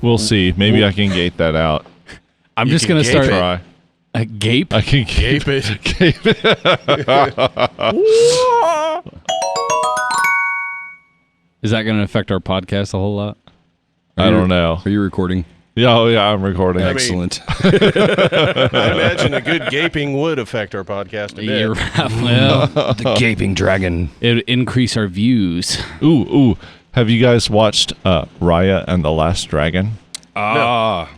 We'll see. Maybe I can gate that out. I'm just going to start... Try. A gape? I can gape it. Gape it. Is that going to affect our podcast a whole lot? I don't know. Are you recording? Yeah, I'm recording. Excellent. I imagine a good gaping would affect our podcast a bit. Well, The gaping dragon. it would increase our views. Ooh. Have you guys watched Raya and the Last Dragon? I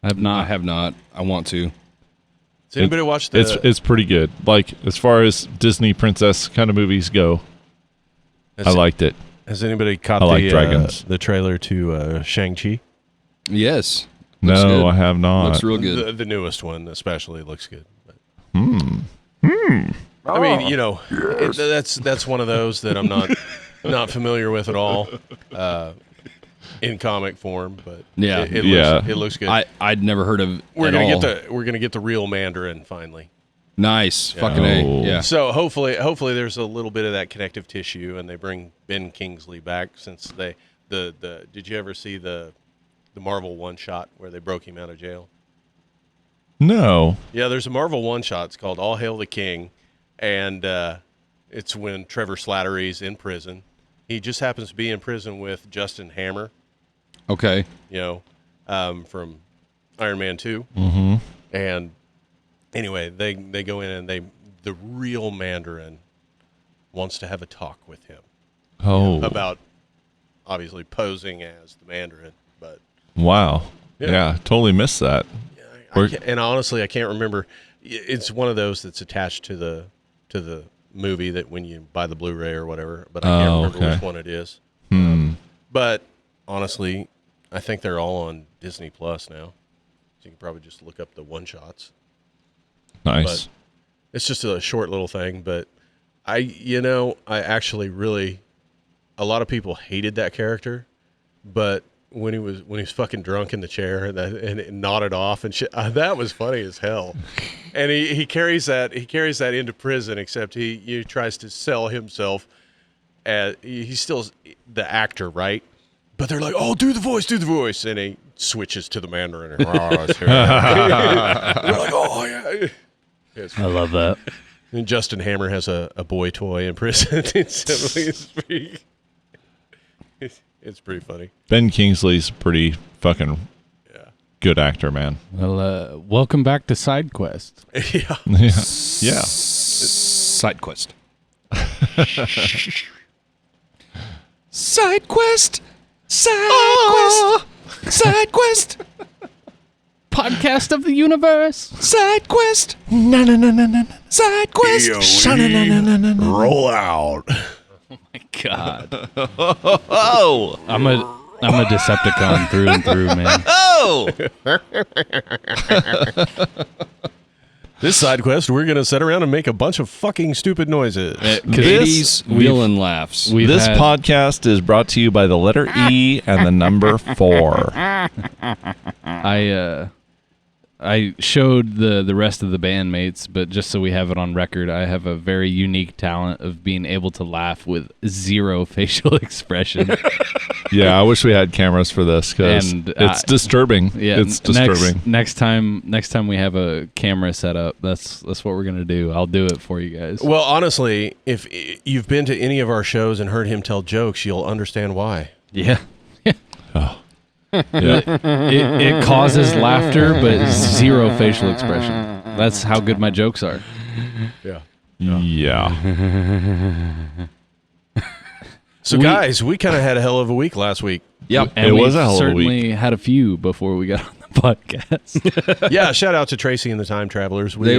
I have not. have not. I want to. Does anybody watch the... It's pretty good. Like, as far as Disney princess kind of movies go, I liked it. Has anybody caught dragons. the trailer to Shang-Chi? Yes. Looks No, good. I have not. Looks real good. The newest one especially looks good. But. I mean, you know, that's one of those that I'm not familiar with at all in comic form, but Yeah. it looks good. I'd never heard of we're at gonna all. get the real Mandarin finally. Nice. Yeah. Fucking A. Oh. Yeah. So hopefully there's a little bit of that connective tissue, and they bring Ben Kingsley back since they did you ever see the Marvel one shot where they broke him out of jail? No. Yeah, there's a Marvel one shot. It's called All Hail the King, and it's when Trevor Slattery's in prison. He just happens to be in prison with Justin Hammer, Okay. from Iron Man 2. Mm-hmm. And anyway, they go in and the real Mandarin wants to have a talk with him Oh. about obviously posing as the Mandarin, but Wow. Yeah. Yeah, totally missed that. and honestly, I can't remember. It's one of those that's attached to the movie that when you buy the Blu-ray or whatever, but I can't remember which one it is. But honestly, I think they're all on Disney Plus now, so you can probably just look up the one shots. Nice. But it's just a short little thing, but I actually really, a lot of people hated that character, but when he was fucking drunk in the chair and it nodded off and shit, that was funny as hell. And he carries that into prison, except he tries to sell himself as he's still the actor, right? But they're like, "Oh, do the voice," and he switches to the Mandarin. And, we're like, "Oh yeah." I love that. And Justin Hammer has a boy toy in prison. It's pretty funny. Ben Kingsley's a pretty fucking good actor, man. Well, welcome back to SideQuest. Yeah. Yeah. SideQuest. SideQuest. SideQuest. SideQuest. Podcast of the universe. SideQuest. No. SideQuest. Roll out. My God. Oh. I'm a Decepticon through and through, man. Oh. This side quest, we're going to sit around and make a bunch of fucking stupid noises. Katie's Wheelin' Laughs. This podcast is brought to you by the letter E and the number 4. I showed the rest of the bandmates, but just so we have it on record, I have a very unique talent of being able to laugh with zero facial expression. Yeah, I wish we had cameras for this because it's disturbing. Yeah, it's disturbing. Next time we have a camera set up, that's what we're gonna do. I'll do it for you guys. Well, honestly, if you've been to any of our shows and heard him tell jokes, you'll understand why. Yeah. Oh. Yeah. It causes laughter, but zero facial expression. That's how good my jokes are. Yeah. So, guys, we kind of had a hell of a week last week. Yep. And It we was a hell of a certainly had a few before we got on the podcast. Yeah, shout out to Tracy and the Time Travelers. They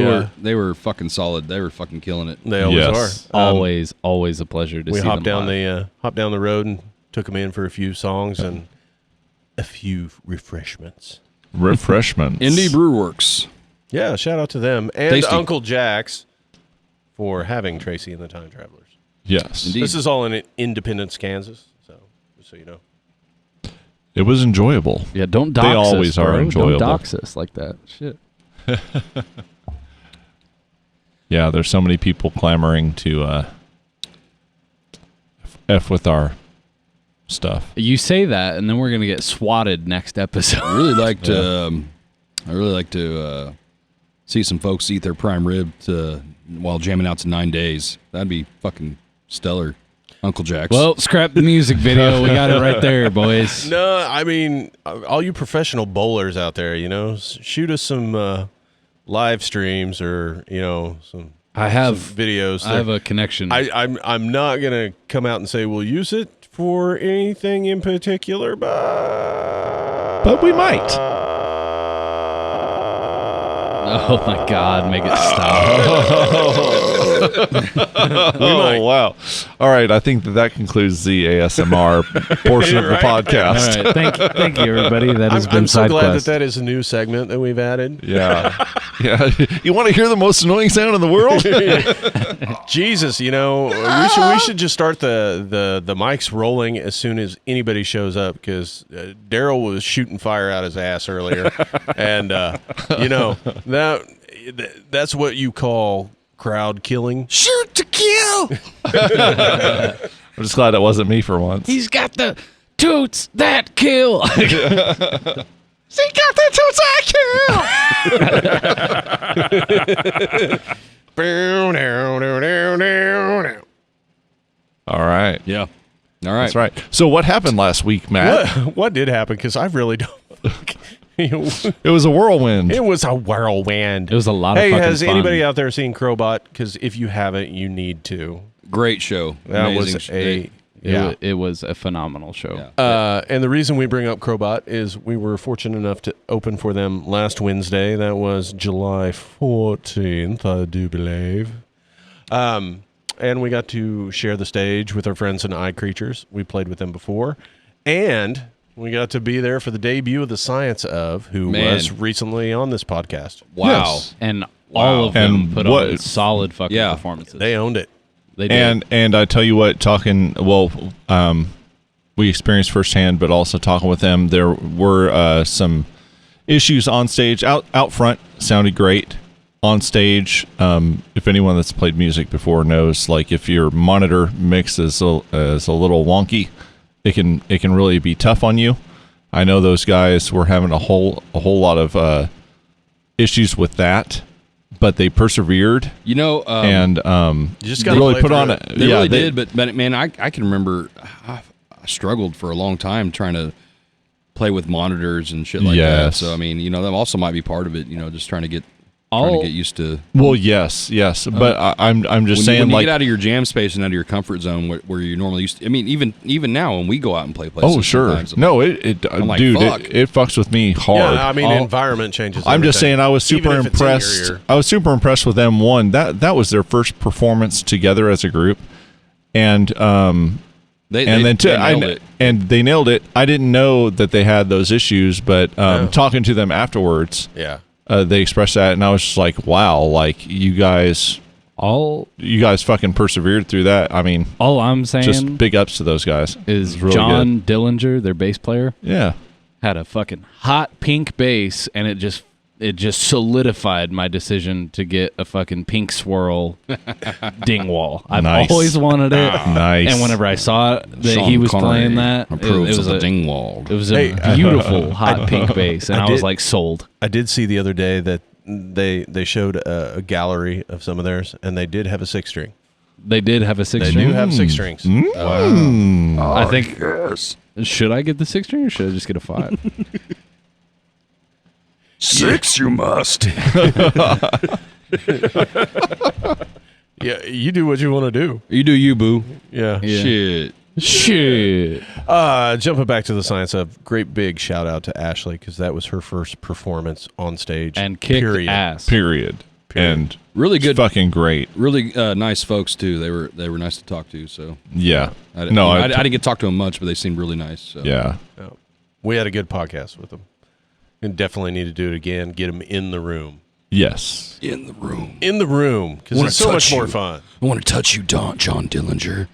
were fucking solid. They were fucking killing it. They always Yes. are. Always a pleasure to We see hopped them down live. the road and took them in for a few songs and a few refreshments. Refreshments. Indie Brew Works. Yeah, shout out to them and Tasty. Uncle Jack's for having Tracy and the Time Travelers. Yes. Indeed. This is all in Independence, Kansas. So, just so you know. It was enjoyable. Yeah, don't dox They always us, are bro. enjoyable. Don't dox us like that. Shit. Yeah, there's so many people clamoring to F with our stuff. You say that, and then we're gonna get swatted next episode. I really like to see some folks eat their prime rib while jamming out to 9 days. That'd be fucking stellar, Uncle Jack's. Well, scrap the music video. We got it right there, boys. No, I mean, all you professional bowlers out there, shoot us some live streams or some videos. I have a connection. I'm not gonna come out and say we'll use it for anything in particular, but we might. Oh my God! Make it stop. Oh, wow. All right. I think that concludes the ASMR portion of the podcast. All right. Thank you, everybody. That has been I'm so glad SideQuest. that is a new segment that we've added. Yeah. Yeah. You want to hear the most annoying sound in the world? Jesus, we should just start the mics rolling as soon as anybody shows up, because Daryl was shooting fire out his ass earlier, and that's what you call crowd killing. Shoot to kill. I'm just glad that wasn't me for once. He's got the toots that kill. He got the toots I kill. All right. Yeah. All right. That's right. So what happened last week, Matt? What did happen? Because I really don't. It was a whirlwind. It was a whirlwind. It was a lot of Hey, fucking has fun. anybody out there seen Crowbot? Because if you haven't, you need to. Great show. That Amazing was show. It was a phenomenal show. Yeah. And the reason we bring up Crowbot is we were fortunate enough to open for them last Wednesday. That was July 14th, I do believe. And we got to share the stage with our friends in Eye Creatures. We played with them before. And we got to be there for the debut of The Science Of, who was recently on this podcast. Wow. Yes. And all of them And put on solid fucking performances. They owned it. They did. And I tell you what, we experienced firsthand, but also talking with them, there were some issues on stage. Out front sounded great. On stage, if anyone that's played music before knows, like if your monitor mix is a little wonky, it can really be tough on you. I know those guys were having a whole lot of issues with that, but they persevered. And You just gotta really play put through on it. it. They Yeah, really did, but man, I can remember I struggled for a long time trying to play with monitors and shit like that. Yes. So I mean, that also might be part of it. Just trying to get used to. Well, yes, but I'm just When saying, you like, get out of your jam space and out of your comfort zone where you normally used to. I mean, even now when we go out and play places. oh sure, sometimes, no, I'm like, dude, fuck. it fucks with me hard. Yeah, I mean, environment changes. I'm just everything. saying, I was super Even if it's in your impressed. ear. I was super impressed with them. One, that was their first performance together as a group, and They nailed it. and they nailed it. I didn't know that they had those issues, but talking to them afterwards, Yeah. they expressed that, and I was just like, wow, like you guys fucking persevered through that. I mean, All I'm saying just big ups to those guys. is It was really John Dillinger, their bass player, good. Yeah. had a fucking hot pink bass, and it just solidified my decision to get a fucking pink swirl Dingwall. I've Nice. always wanted it. Nice. And whenever I saw that Sean he was Connery playing that, it approves was of a the Dingwall. It was a beautiful hot pink bass, and I was did- like sold. I did see the other day that they showed a gallery of some of theirs, and they did have a 6-string. They did have a six They string. do have 6 strings. I think. Should I get the 6 string or should I just get a 5? 6, you must. Yeah, you do what you want to do. You do you, boo. Yeah. Shit. Shit. Jumping back to The Science Of, great big shout out to Ashley, because that was her first performance on stage. And kicked period. ass. Period. And Really good. fucking great. Really nice folks too. They were nice to talk to. So Yeah. I No, didn't get to talk to them much, but they seemed really nice. So. Yeah. Yeah. We had a good podcast with them. And definitely need to do it again. Get them in the room. Yes. In the room. In the room, because Wanna it's so much touch more you. fun. I want to touch you, John Dillinger.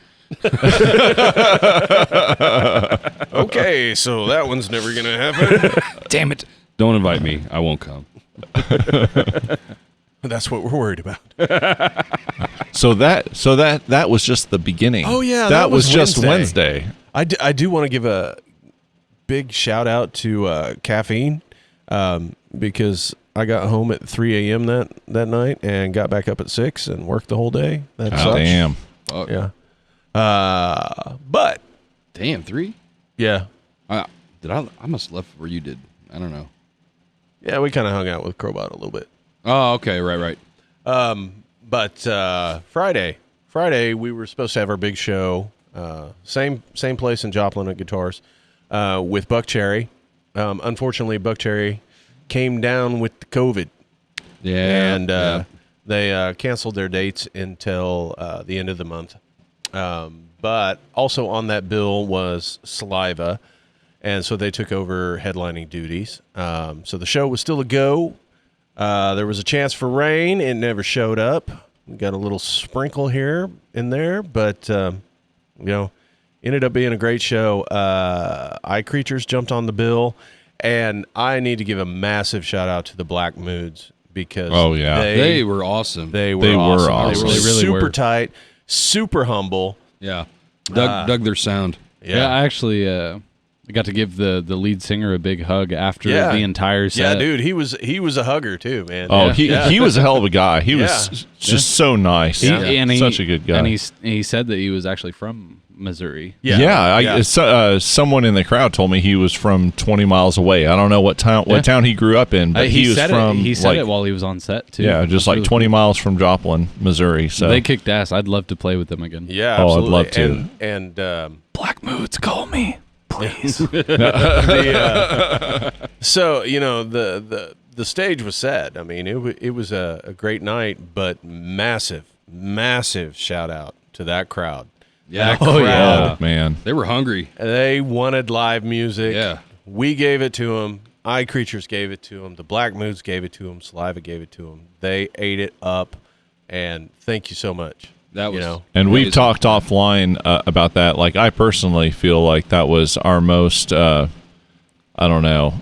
Okay, so that one's never going to happen. Damn it! Don't invite me. I won't come. That's what we're worried about. So that was just the beginning. Oh, yeah, That that was was just Wednesday. Wednesday. I do want to give a big shout out to Caffeine because I got home at 3 a.m. that night and got back up at 6 and worked the whole day. That sucks. Damn. Fuck. Yeah. But Damn, 3? yeah. I must have left where you did. I don't know. Yeah, we kind of hung out with Crowbot a little bit. Oh, okay. Right. But Friday we were supposed to have our big show. Same place in Joplin at Guitars with Buck Cherry. Unfortunately, Buck Cherry came down with the COVID. Yeah. And they canceled their dates until the end of the month. But also on that bill was Saliva, and so they took over headlining duties. So the show was still a go. There was a chance for rain. It never showed up. We got a little sprinkle here and there, but ended up being a great show. Eye Creatures jumped on the bill, and I need to give a massive shout out to the Black Moods because they were awesome. They were awesome. They were really super were. tight, super humble. Yeah. Dug their sound. Yeah, I actually got to give the lead singer a big hug after the entire set. Yeah, dude, he was a hugger too, man. Oh, yeah. he was a hell of a guy. He was just so nice. Such a good guy. And he said that he was actually from Missouri. Someone in the crowd told me he was from 20 miles away. I don't know what town he grew up in, but he was from. He said it while he was on set too. Yeah, just like really 20 miles from Joplin, Missouri. So they kicked ass. I'd love to play with them again. Yeah, oh, absolutely. I'd love to. And Black Moods, call me, please. So the stage was set. I mean, it was a great night, but massive shout out to that crowd. Yeah. That crowd, Oh, man. They were hungry. They wanted live music. Yeah. We gave it to them. Eye Creatures gave it to them. The Black Moods gave it to them. Saliva gave it to them. They ate it up, and thank you so much. That was And we've amazing. talked offline about that. Like, I personally feel like that was our most, I don't know.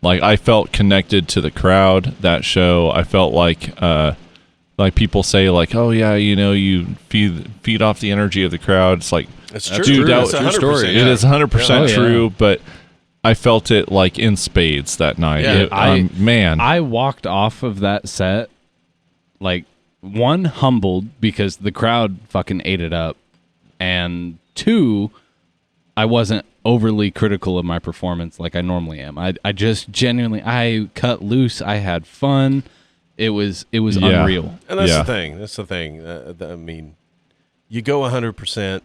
Like, I felt connected to the crowd that show. I felt like people say, like, oh, yeah, you feed off the energy of the crowd. It's like, It's true. dude, That's that 100%. story. it is 100% Yeah. true, but I felt it, like, in spades that night. Yeah, Man. I walked off of that set, like, one, humbled because the crowd fucking ate it up, and two, I wasn't overly critical of my performance like I normally am. I just genuinely, I cut loose. I had fun. It was unreal. And that's the thing. That's the thing. I mean, you go 100%.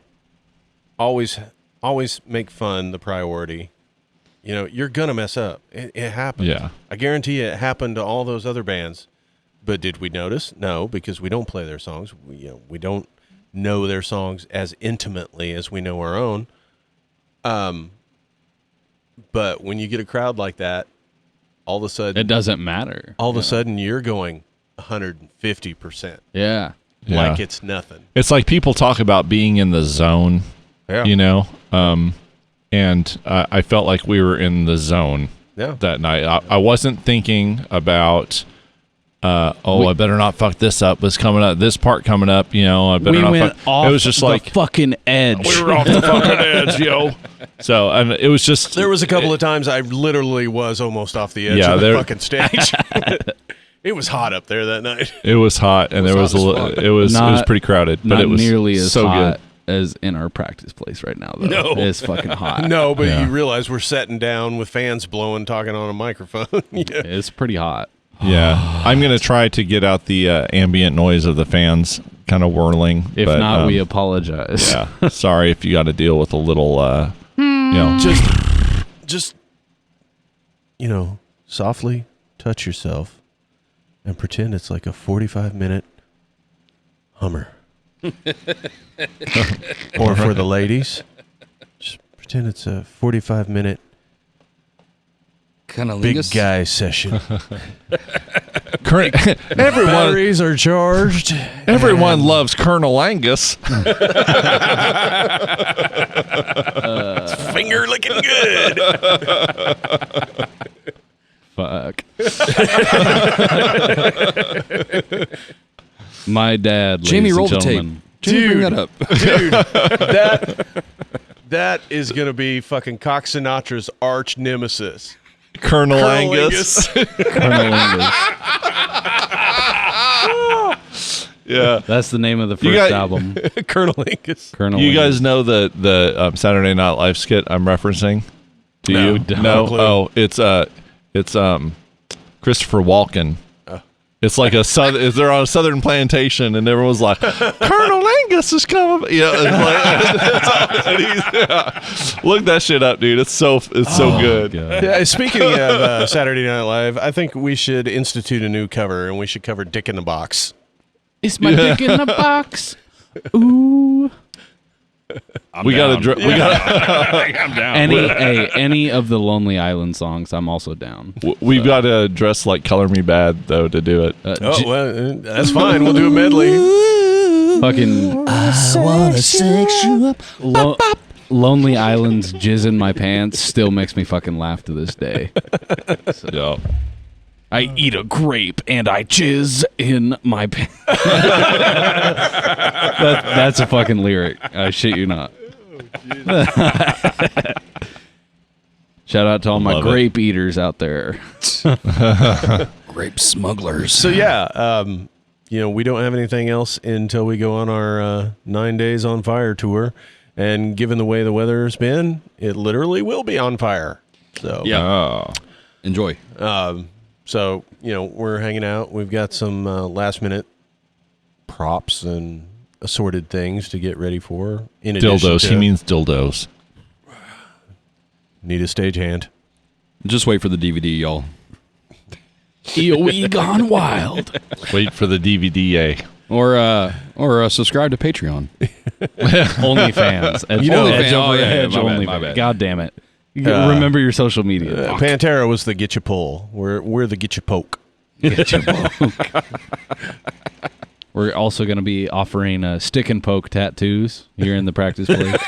Always make fun the priority. You're gonna mess up. It happens. Yeah. I guarantee it happened to all those other bands. But did we notice? No, because we don't play their songs. We don't know their songs as intimately as we know our own. But when you get a crowd like that, all of a sudden It doesn't matter. all of a sudden you're going 150%. Yeah. Like it's nothing. It's like people talk about being in the zone, Yeah. And I felt like we were in the zone that night. I wasn't thinking about, I better not fuck this up. This part coming up, I better not went fuck. off It was just the like fucking edge. we were off the fucking edge, yo. So it was just There was a couple of times I literally was almost off the edge of the fucking stage. It was hot up there that night. It was hot, and there was it was pretty crowded, but Not it was nearly as so hot good. as in our practice place right now, though. No. It's fucking hot. No, but Yeah. you realize we're sitting down with fans blowing, talking on a microphone. Yeah. It's pretty hot. Yeah, I'm gonna try to get out the ambient noise of the fans kind of whirling. If but, not, we apologize. Yeah, sorry if you got to deal with a little, Just softly touch yourself and pretend it's like a 45-minute Hummer. Or for the ladies, just pretend it's a 45-minute big guy session. everyone Batteries are charged. everyone loves Colonel Angus. Finger looking good. Fuck. My dad, Jamie, ladies roll and the tape. gentlemen. Jamie, bring that up. Dude, that is going to be fucking Cock Sinatra's arch nemesis. Colonel Angus. Colonel Angus. Yeah. That's the name of the first album. Colonel Angus. Colonel You Angus. guys know the Saturday Night Live skit I'm referencing? Do No, you? don't. No. No clue. Oh, it's Christopher Walken. It's like they're on a southern plantation, and everyone's like, Colonel Angus is coming. Yeah, look that shit up, dude. It's so good. God. Yeah, speaking of Saturday Night Live, I think we should institute a new cover, and we should cover Dick in the Box. It's my dick in the box. Ooh. I'm We down. gotta. I'm down. Any of the Lonely Island songs, I'm also down. We've got to dress like Color Me Bad though to do it. Oh, well, that's fine. We'll do a medley. Fucking I wanna sex you up. Lonely Island's Jizz in My Pants still makes me fucking laugh to this day. Yeah. I eat a grape and I jizz in my pants. That's a fucking lyric. I shit you not. Shout out to all my Love it. grape eaters out there. Grape smugglers. So, yeah, we don't have anything else until we go on our 9 Days on Fire tour. And given the way the weather has been, it literally will be on fire. So, Yeah. Oh. Enjoy. So, we're hanging out. We've got some last-minute props and assorted things to get ready for. In addition Dildos. to- He means dildos. Need a stagehand. Just wait for the DVD, y'all. EOE gone wild. Wait for the DVD. Or subscribe to Patreon. OnlyFans. Edge, know- Edge OnlyFans. over Oh, yeah, Edge my bad, only. my bad. God damn it. Remember your social media. Pantera was the get you pull. We're the get you poke. We're also going to be offering stick and poke tattoos here in the practice place.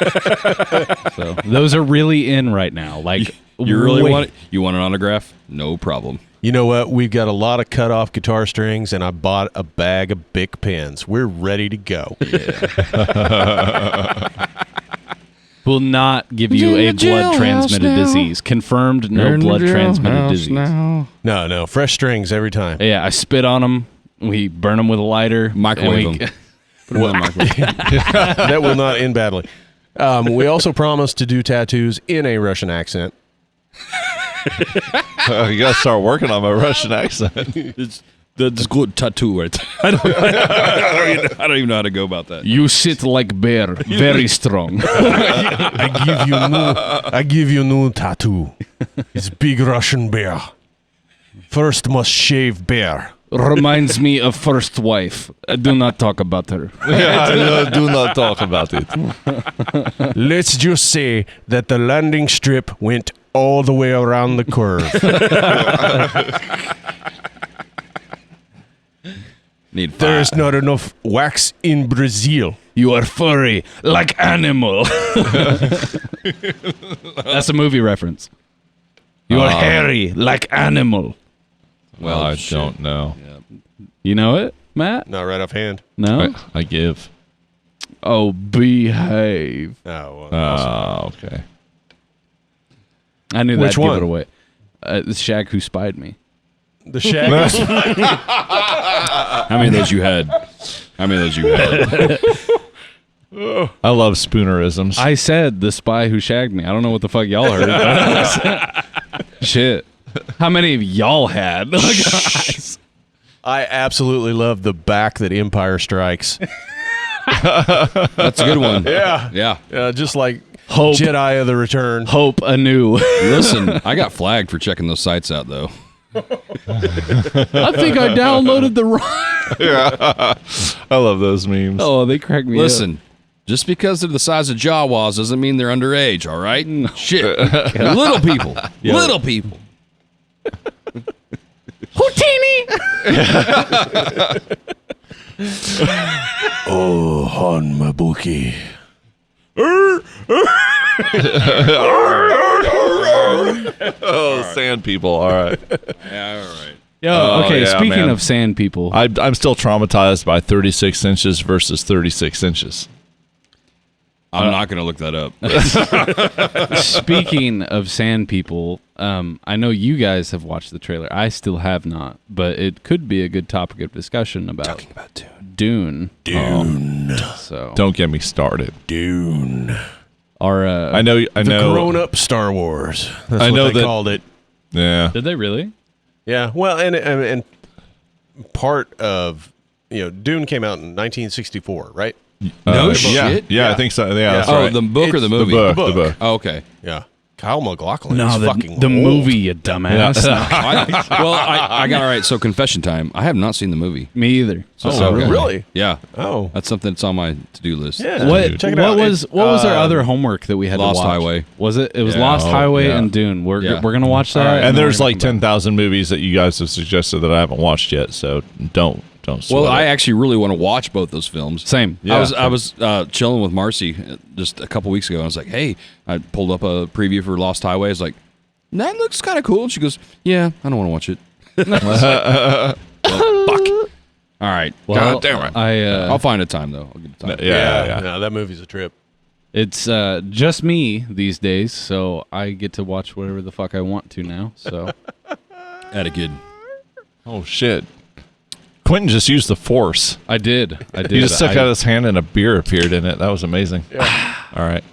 So those are really in right now. Like You really way- want it? You want an autograph? No problem. You know what? We've got a lot of cut off guitar strings, and I bought a bag of Bic pens. We're ready to go. will not give you a blood transmitted disease. Confirmed, no blood transmitted disease. No, fresh strings every time. Yeah, I spit on them. We burn them with a lighter. Microwave and we- them. Put them in the microwave. That will not end badly. We also promised to do tattoos in a Russian accent. You gotta start working on my Russian accent. That's good tattoo right there. I don't even know how to go about that. You sit like bear, very strong. I give you new tattoo. It's big Russian bear. First must shave bear. Reminds me of first wife. Do not talk about her. Yeah, do not talk about it. Let's just say that the landing strip went all the way around the curve. Need There is five. not enough wax in Brazil. You are furry like animal. That's a movie reference. You are hairy like animal. Well, I shit. don't know. You know it, Matt? Not right offhand. No? I give. Oh, behave. Oh, well, Okay. I knew Which that'd give one? it away. The Shag Who Spied Me. the shag. How many of those you had? I love spoonerisms. I said the spy who shagged me. I don't know what the fuck y'all heard. Shit. How many of y'all had? I absolutely love the back that Empire Strikes. That's a good one. Yeah. Yeah. Just like Hope. Jedi of the Return. Hope anew. Listen, I got flagged for checking those sites out, though. I think I downloaded the wrong. I love those memes. Oh, they cracked me Listen, just because they're the size of Jawas doesn't mean they're underage, all right? Shit. Little people. Little people. Houtini! Oh, Han Mabuki. Oh, sand people. All right. Yeah, all right. Yo, okay, yeah, speaking man. of sand people. I'm still traumatized by 36 inches versus 36 inches. I'm not going to look that up. Speaking of sand people, I know you guys have watched the trailer. I still have not, but it could be a good topic of discussion about Talking about Dune. Dune. So Don't get me started. Dune. our I know. The grown-up Star Wars. That's I what know they that- called it. Yeah. Did they really? Yeah. Well, and part of Dune came out in 1964, right? No yeah, shit? Yeah, I think so. Yeah, that's Oh, right. the book or It's the the movie? book. book. The book. Oh, okay. Yeah. Kyle MacLachlan No, is the fucking the old. movie, you dumbass. I got all right. So confession time. I have not seen the movie. Me either. So, Oh, okay. really? Yeah, Oh. that's something that's on my to-do list. Yeah. What Check it what out. was our other homework that we had Lost to watch? Highway. Was it? It was Yeah. Lost Oh, Highway yeah. and Dune. We're Yeah. gonna watch that. All right. And then there's we're like gonna come 10,000 movies that you guys have suggested that I haven't watched yet. So don't sweat Well, I it. actually really want to watch both those films. back. Same. Yeah. I was chilling with Marcy just a couple weeks ago. I was like, "Hey," I pulled up a preview for Lost Highway. I was like, "That looks kind of cool." And she goes, "Yeah, I don't want to watch it." Well, fuck. All right. Well, God damn it. I'll find a time though. I'll get a time. Yeah. No, that movie's a trip. It's just me these days, so I get to watch whatever the fuck I want to now. So At a good. Oh shit! Quentin just used the Force. I did. He just stuck out his hand and a beer appeared in it. That was amazing. All right.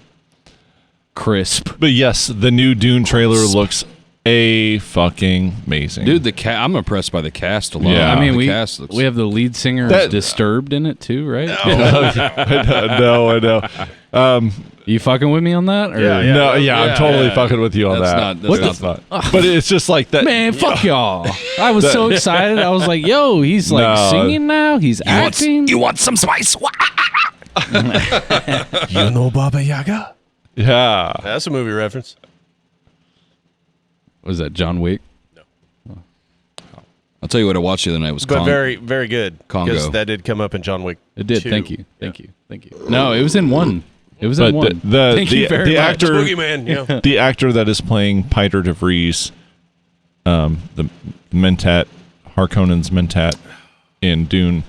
crisp. But yes, the new Dune trailer looks fucking amazing. Dude, I'm impressed by the cast alone. Yeah. I mean, the we cast looks. have the lead singer That- Disturbed in it too, right? I know. You fucking with me on that? Or? I'm totally fucking with you on That's that. not- that's That's not. But it's just like that. Man, fuck y'all. I was so excited. I was like, yo, he's like No. singing now. He's acting. You want some spice? You know Baba Yaga? Yeah. That's a movie reference. Was that John Wick? I'll tell you what I watched the other night was But very, very good. Congo. Because that did come up in John Wick. It did. 2. Thank you. Thank you. No, it was in one. It was But in one. Thank you very the much. actor, Boogeyman, yeah. the actor that is playing Peter DeVries, the Mentat, Harkonnen's Mentat in Dune.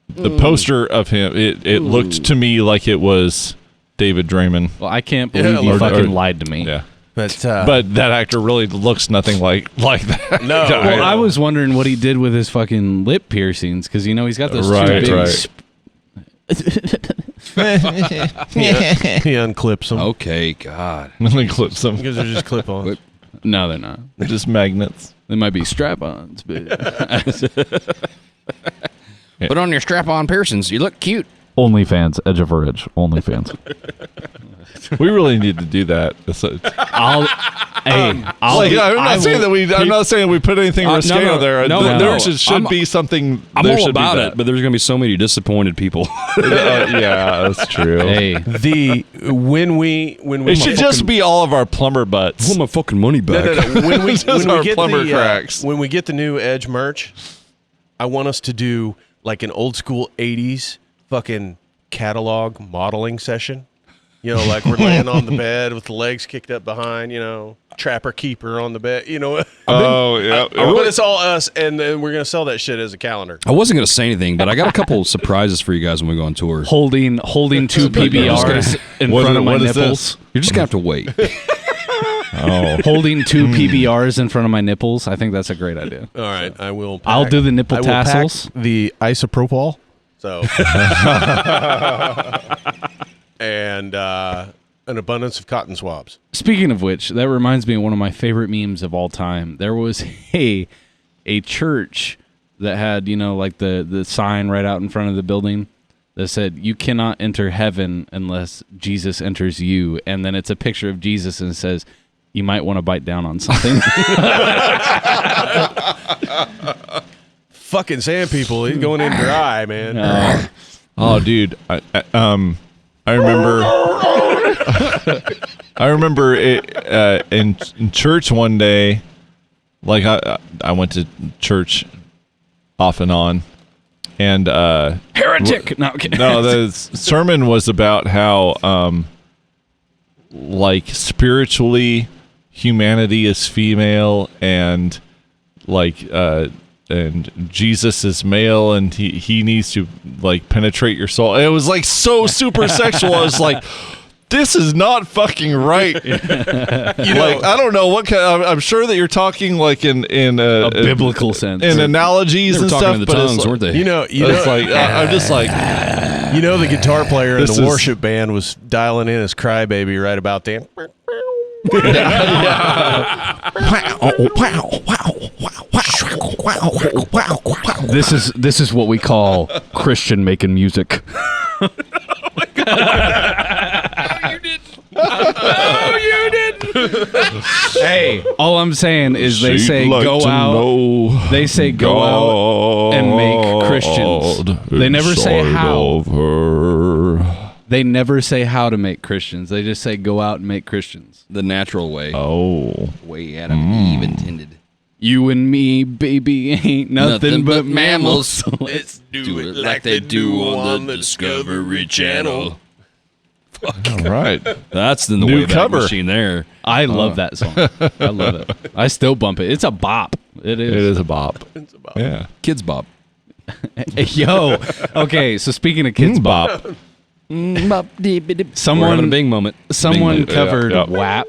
The poster of him, it looked to me like it was David Draymond. Well, I can't believe you or- fucking or- lied to me. Yeah. But But that actor really looks nothing like that. No. guy. Well, I was wondering what he did with his fucking lip piercings because he's got those Right, two big. right. he unclips them Okay, God. Let me clip some. because they're just clip-ons. What? No, they're not. They're just magnets. They might be strap-ons, but Put on your strap-on piercings. You look cute. OnlyFans, edge over edge, OnlyFans. We really need to do that. I'll I'm not saying we put anything risque no, on there. no, there no. should I'm- be something. I'm there all should about be it, but there's going to be so many disappointed people. yeah, that's true. Hey, When we It should just be all of our plumber butts. Want my fucking money back. no. When we Just our get plumber the cracks. when we get the new Edge merch, I want us to do like an old school '80s fucking catalog modeling session. You know, like we're laying on the bed with the legs kicked up behind. You know, trapper keeper on the bed. You know, Oh yeah. but it's all us, and then we're gonna sell that shit as a calendar. I wasn't going to say anything, but I got a couple surprises for you guys when we go on tour. holding two PBRs in What front is- of my what is nipples. You're just going to have to wait. Oh. Holding two PBRs in front of my nipples. I think that's a great idea. All right, I will. Pack, I'll do the nipple I will pack tassels. the isopropyl. So, and an abundance of cotton swabs. Speaking of which, that reminds me of one of my favorite memes of all time. There was a church that had, like the sign right out in front of the building that said, "You cannot enter heaven unless Jesus enters you." And then it's a picture of Jesus and it says, "You might want to bite down on something." Fucking sand people, he's going in dry, man. Oh, dude. I remember. I remember it in church one day. Like I went to church off and on, and Heretic. No, I'm kidding. no, the sermon was about how like spiritually humanity is female, and like and Jesus is male and he needs to like penetrate your soul. It was like so super sexual. I was like, this is not fucking right. Like, I don't know what kind. I'm sure that you're talking like in a biblical sense, in analogies They were and talking stuff. in the But tongues, it's like, weren't they? it's like I'm just like, the guitar player in This the is- worship band was dialing in his Crybaby right about then. This is what we call Christian making music. Hey, all I'm saying is they she'd say like go to out. know They say go out and make Christians. They never say how. Of her. They never say how to make Christians. They just say go out and make Christians. The natural way. Oh, Way Adam and Eve intended. You and me, baby, ain't nothing but mammals. Let's do it like they do on the Discovery Channel. all right. That's the New Wayback cover. Machine there. I love that song. I love it. I still bump it. It's a bop. It It is. is a bop. Yeah. Kids Bop. Yo. Okay, so speaking of kids bop, We're having a someone bing moment. someone Bing moment. covered yeah. WAP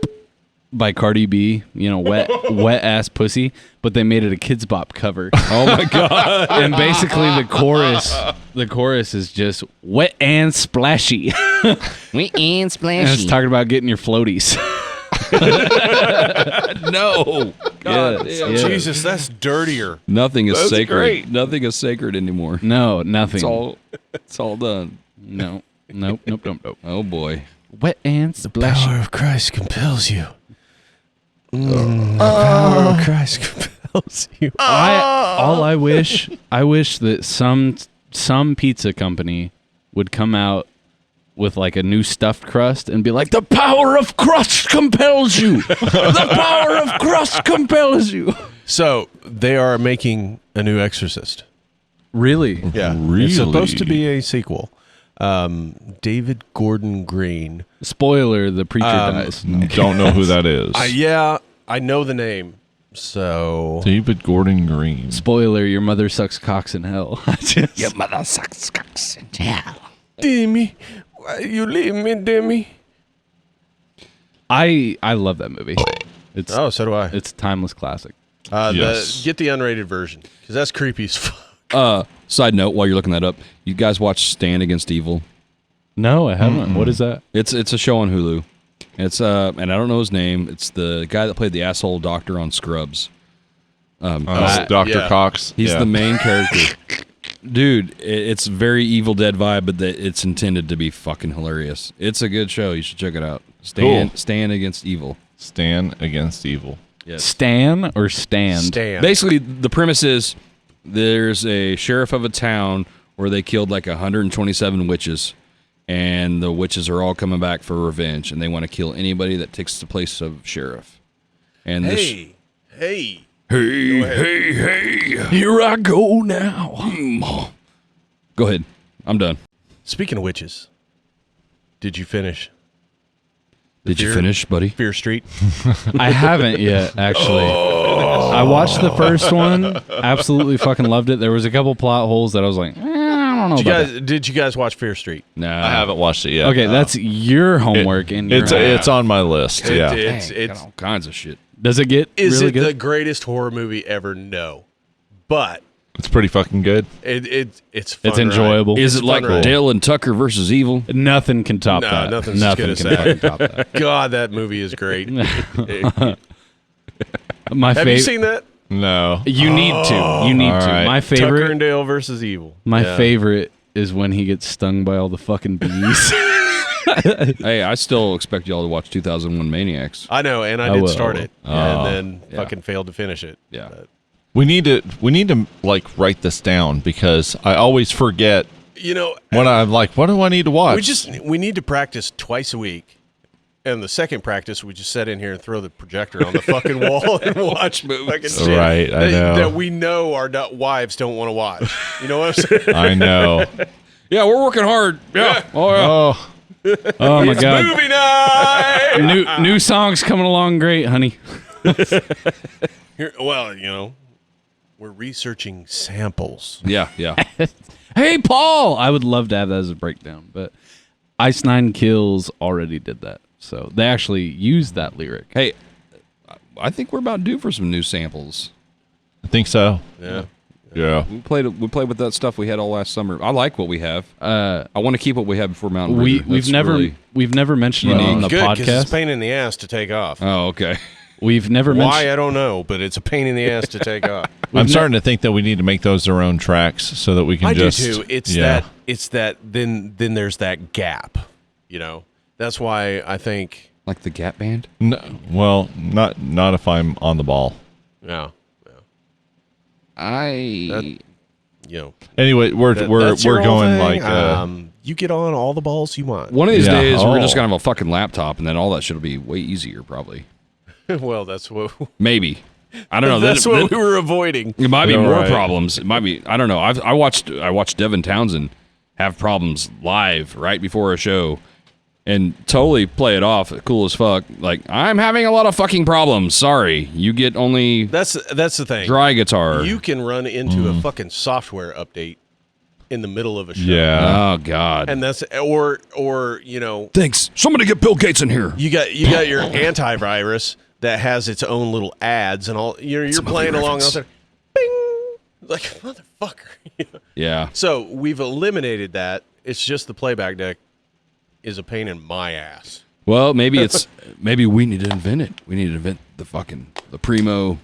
by Cardi B, wet ass pussy, but they made it a kids bop cover. Oh my god. And basically the chorus is just wet and splashy. We ain't And splashy. it's talking about getting your floaties. No. God Yes, damn. yes. Jesus, that's dirtier. Nothing is That's sacred. great. Nothing is sacred anymore. No, nothing. It's all done. No. Nope. Oh boy. Wet and splashy. of Christ compels you. The power of Christ compels you. I wish that some pizza company would come out with like a new stuffed crust and be like, the power of crust compels you. The power of crust compels you. So they are making a new Exorcist. Really? Yeah, Really? It's supposed to be a sequel. David Gordon Green. Spoiler: the preacher dies. Don't know who that is. I know the name. So David Gordon Green. Spoiler: your mother sucks cocks in hell. Your mother sucks cocks in hell. Demi, why you leave me, Demi? I love that movie. It's Oh, so do I. it's a timeless classic. Yes. Get the unrated version because that's creepy as fuck. Side note, while you're looking that up, you guys watch Stand Against Evil? No, I haven't. What is that? It's a show on Hulu. It's and I don't know his name. It's the guy that played the asshole doctor on Scrubs. Dr. yeah. Cox. He's Yeah. the main character. Dude, it's very Evil Dead vibe, but it's intended to be fucking hilarious. It's a good show. You should check it out. Stand Against Evil. Stand Against Evil. Yes. Stan or Stand? Stan. Basically, the premise is there's a sheriff of a town where they killed like 127 witches, and the witches are all coming back for revenge, and they want to kill anybody that takes the place of sheriff. And Hey. hey, here I go now. Go ahead. I'm done. Speaking of witches, did you finish Did you Fear- finish, buddy? Fear Street? I haven't yet, actually. I watched the first one. Absolutely fucking loved it. There was a couple plot holes that I was like, I don't know about that. Did you guys watch Fear Street? No, I haven't watched it yet. Okay, that's your homework. And your It's on my list. Yeah. It's all kinds of shit. Does it get is really it the good? greatest horror movie ever? No, but It's pretty fucking good. it's fun It's enjoyable. Is It's it like fun ride. Dale and Tucker versus Evil? Nothing can top No, that. nothing's as good as can that. fucking top that. God, that movie is great. My Have you seen that? No. You need to. You need All to. right. My Tucker favorite. and Dale versus Evil. My Yeah. favorite is when he gets stung by all the fucking bees. Hey, I still expect y'all to watch 2001 Maniacs. I know, and I I did will. start it, Oh, and then yeah. fucking failed to finish it. Yeah. But, We need to like write this down because I always forget you know, when I'm like, what do I need to watch? we need to practice twice a week. And the second practice, we just sit in here and throw the projector on the fucking wall and watch fucking shit Right, I know. that we know our wives don't want to watch. You know what I'm saying? I know. Yeah, we're working hard. Yeah. Oh, yeah. Oh, Oh my god. Movie night. New songs coming along great, honey. Well, you know, We're researching samples. Yeah. Hey, Paul! I would love to have that as a breakdown, but Ice Nine Kills already did that. So they actually used that lyric. Hey, I think we're about due for some new samples. I think so. Yeah. Yeah. We played with that stuff we had all last summer. I like what we have. I want to keep what we had before Mountain River. We've never mentioned it on the Good, 'cause it's a podcast. pain in the ass to take off. Oh, okay. We've never Why, mentioned. I don't know, but it's a pain in the ass to take off. I'm starting to think that we need to make those their own tracks so that we can I just. do too. It's that then there's that gap, you know. That's why I think Like the Gap Band? No, well, not if I'm on the ball. yeah. I You know, Anyway, we're that's your whole going thing. like you get on all the balls you want. one of these Yeah. days we're just Oh. gonna have a fucking laptop, and then all that shit will be way easier, probably. Well, that's what Maybe. I don't know. that's what we were avoiding. It might be Yeah, more right. problems. It might be. I don't know. I watched Devin Townsend have problems live right before a show, and totally play it off cool as fuck. Like, I'm having a lot of fucking problems. Sorry, you get only That's the thing. dry guitar. You can run into a fucking software update in the middle of a show. yeah. Oh God. And that's or you know, Thanks. Somebody get Bill Gates in here. you got your antivirus that has its own little ads and all. You're playing along out there. Bing, like motherfucker. Yeah. So we've eliminated that. It's just the playback deck is a pain in my ass. Well, maybe we need to invent it. We need to invent the Primo,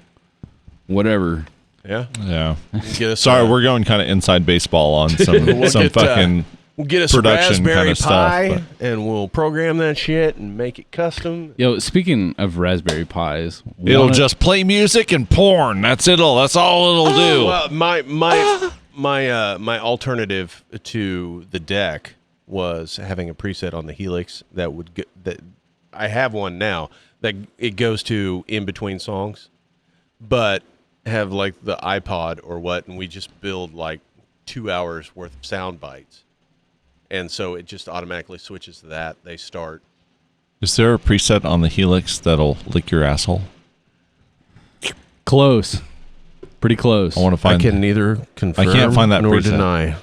whatever. Yeah. Yeah. Get us, Sorry, we're going kind of inside baseball on some get, fucking. we'll get us a production Raspberry kinda stuff, Pi but- and we'll program that shit and make it custom. Yo, speaking of Raspberry Pis, It'll just play music and porn. That's all it'll do. Well, my alternative to the deck was having a preset on the Helix that would get that. I have one now that it goes to in between songs, but have like the iPod or what, and we just build like 2 hours worth of sound bites, and so it just automatically switches to that. They start. Is there a preset on the Helix that'll lick your asshole? close, pretty close. I want to find. I can neither confirm I can't find that nor preset. deny.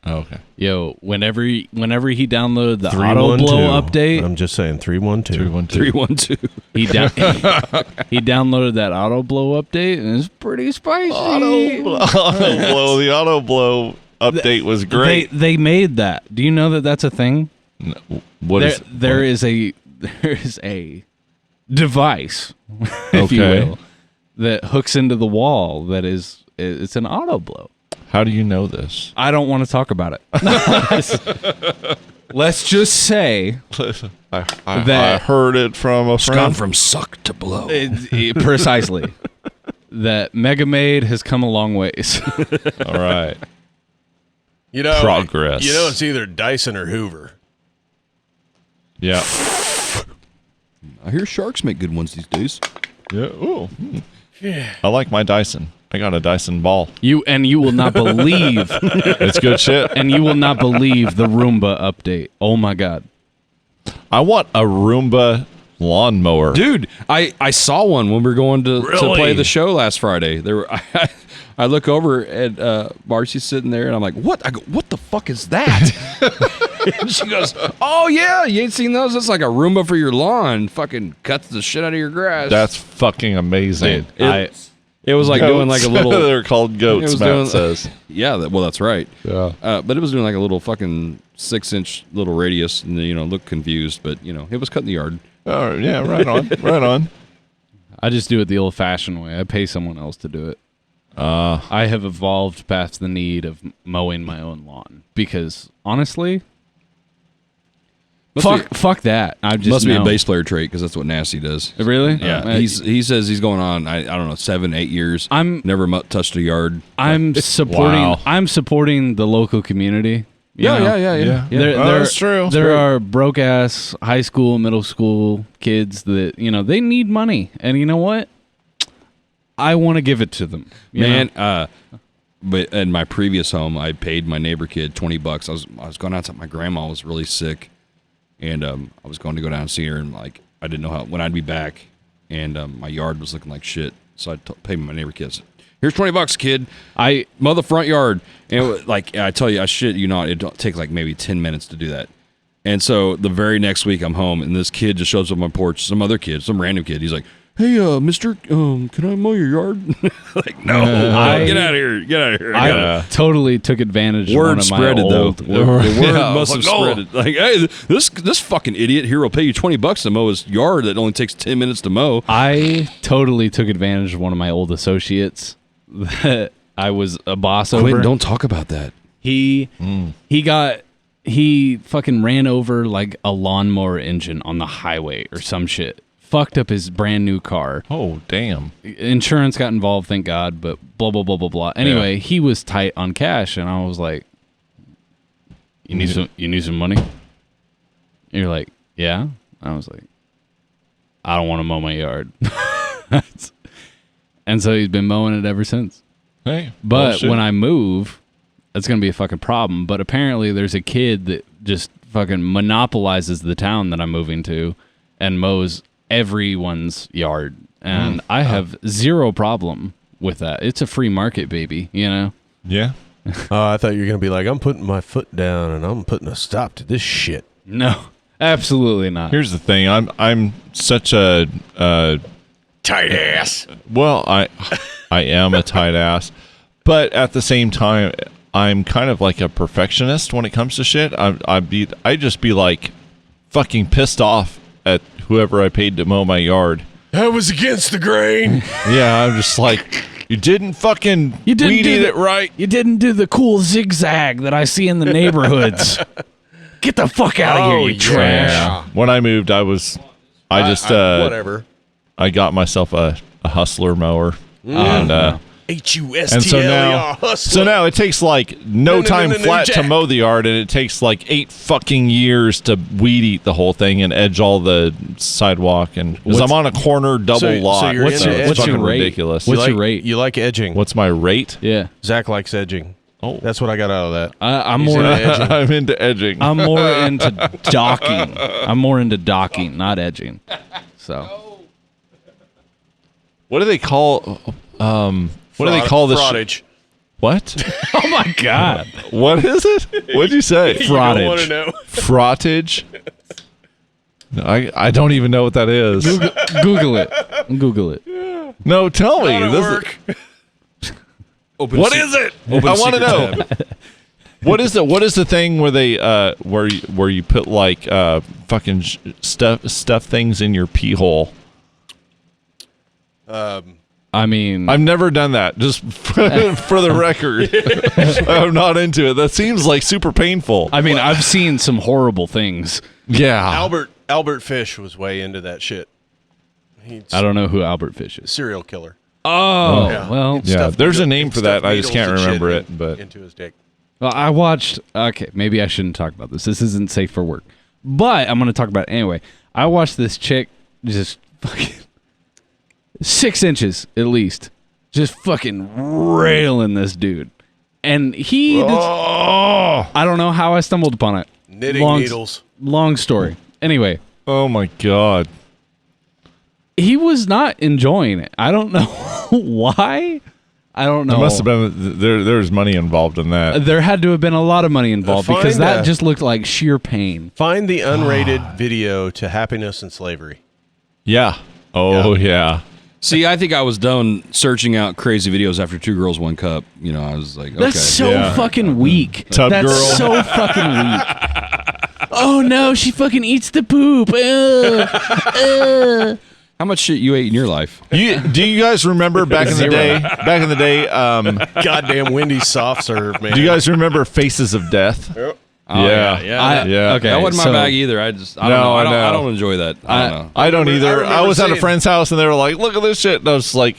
Oh, okay. Yo, whenever he downloaded the auto blow update, I'm just saying 312. 312. he downloaded that auto blow update, and it's pretty spicy. Auto blow. The auto blow update was great. They made that. Do you know that that's a thing? What is? There is a device, if you Okay. will, that hooks into the wall. It's an auto blow. How do you know this? I don't want to talk about it. Let's just say I heard it from a Gone friend. from suck to blow. precisely that Mega Maid has come a long ways. All right. You know, Progress. You know, it's either Dyson or Hoover. Yeah. I hear sharks make good ones these days. Yeah. Ooh. Yeah. I like my Dyson. I got a Dyson ball. You will not believe, It's good shit. and you will not believe the Roomba update. Oh my god! I want a Roomba lawnmower. Dude, I saw one when we were going to play the show last Friday. There were, I look over at Marcy's sitting there, and I'm like, "What?" I go, "What the fuck is that?" And she goes, "Oh yeah, you ain't seen those? It's like a Roomba for your lawn. Fucking cuts the shit out of your grass." That's fucking amazing. It was like doing like a little. They're called it goats, was Matt doing- says. Yeah, well, that's right. Yeah. But it was doing like a little fucking 6-inch little radius, and looked confused, but it was cutting the yard. Oh, yeah, right on. Right on. I just do it the old-fashioned way. I pay someone else to do it. I have evolved past the need of mowing my own lawn because honestly, fuck that. I just Must be a know. bass player trait because that's what Nasty does. Really? Yeah, he says he's going on. I don't know 7-8 years. I'm never touched a yard. I'm supporting. Wow. I'm supporting the local community. you know? Yeah. That's true. There are broke ass high school, middle school kids that they need money, and you know what? I want to give it to them, you Man, know? but in my previous home, I paid my neighbor kid $20. I was going out to my grandma was really sick, and I was going to go down and see her, and like I didn't know when I'd be back, and my yard was looking like shit, so I paid my neighbor kids. here's $20, kid. I Mow the front yard. And it was, like, I tell you, I shit you not, it takes like maybe 10 minutes to do that. And so the very next week I'm home and this kid just shows up on my porch, some other kid, some random kid. He's like, hey, mister, can I mow your yard? Like, no, get out of here. Get out of here. I totally took advantage of one Word of my spread it, though. old The word must have like, oh. spread it. Like, hey, this fucking idiot here will pay you $20 to mow his yard that only takes 10 minutes to mow. I totally took advantage of one of my old associates that I was a boss over. Quentin, don't talk about that. He fucking ran over like a lawnmower engine on the highway or some shit. Fucked up his brand new car. Oh, damn. Insurance got involved, thank God, but blah, blah, blah, blah, blah. Anyway, he was tight on cash, and I was like, you need some money? And you're like, yeah? I was like, I don't want to mow my yard. And so he's been mowing it ever since. Hey. But when I move, that's going to be a fucking problem. But apparently there's a kid that just fucking monopolizes the town that I'm moving to and mows everyone's yard. And I have zero problem with that. It's a free market, baby, you know? Yeah. I thought you were going to be like, I'm putting my foot down and I'm putting a stop to this shit. No, absolutely not. Here's the thing. I'm such a Tight ass. well, I am a tight ass, but at the same time, I'm kind of like a perfectionist when it comes to shit. I just be like fucking pissed off at whoever I paid to mow my yard. That was against the grain. Yeah, I'm just like, you didn't fucking weed eat it right. You didn't do the cool zigzag that I see in the neighborhoods. Get the fuck out of here, you trash. Yeah. When I moved, I just whatever. I got myself a hustler mower, and HUSTLER. so now it takes like no time flat to mow the yard, and it takes like 8 fucking years to weed eat the whole thing and edge all the sidewalk, and because I'm on a corner double lot. So you're What's into it's your fucking rate? ridiculous. What's your rate? You like edging. What's my rate? Yeah. Zach likes edging. Oh, That's what I got out of that. I'm He's more into edging. I'm into edging. I'm more into docking. I'm more into docking, not edging. So what do they call? What do they call this? Fraudage. What? oh my god. What is it? What'd you say? You don't want to know. Frottage. I don't even know what that is. Google it. Google it. No, tell me. Not at This work. what is it? I want to know. What is it? What is the thing where they where you put like fucking stuff things in your pee hole? I mean, I've never done that. Just for the record, I'm not into it. That seems like super painful. I've seen some horrible things. Yeah, Albert Fish was way into that shit. He's I don't know who Albert Fish a is. serial killer. Oh, Yeah. well, He'd Yeah, stuff there's a needle- name he'd for that. stuff I just needles can't and shit remember it, but- into his dick. well, I watched. Okay, maybe I shouldn't talk about this. This isn't safe for work, but I'm going to talk about it anyway. I watched this chick just fucking 6 inches at least, just fucking railing this dude, and he. I don't know how I stumbled upon it. Knitting needles. Long story. Anyway, oh my god. he was not enjoying it. I don't know why. I don't know. There must have been there's money involved in that. There had to have been a lot of money involved because Find that a- just looked like sheer pain. Find the unrated video to Happiness and Slavery. Yeah. Oh yeah. See, I think I was done searching out crazy videos after 2 Girls, 1 Cup. You know, I was like, okay. That's so Yeah. fucking weak. Tub That's girl. so fucking weak. Oh no, she fucking eats the poop. How much shit you ate in your life? Do you guys remember back in the day? Back in the day, Goddamn Wendy's soft serve, man. do you guys remember Faces of Death? Oh, Yeah. yeah. Okay, That wasn't my so- bag either. I don't No, know. I know. I don't enjoy that. I don't know. I don't I either. remember I was at a seeing- friend's house and they were like, "Look at this shit," and I was like,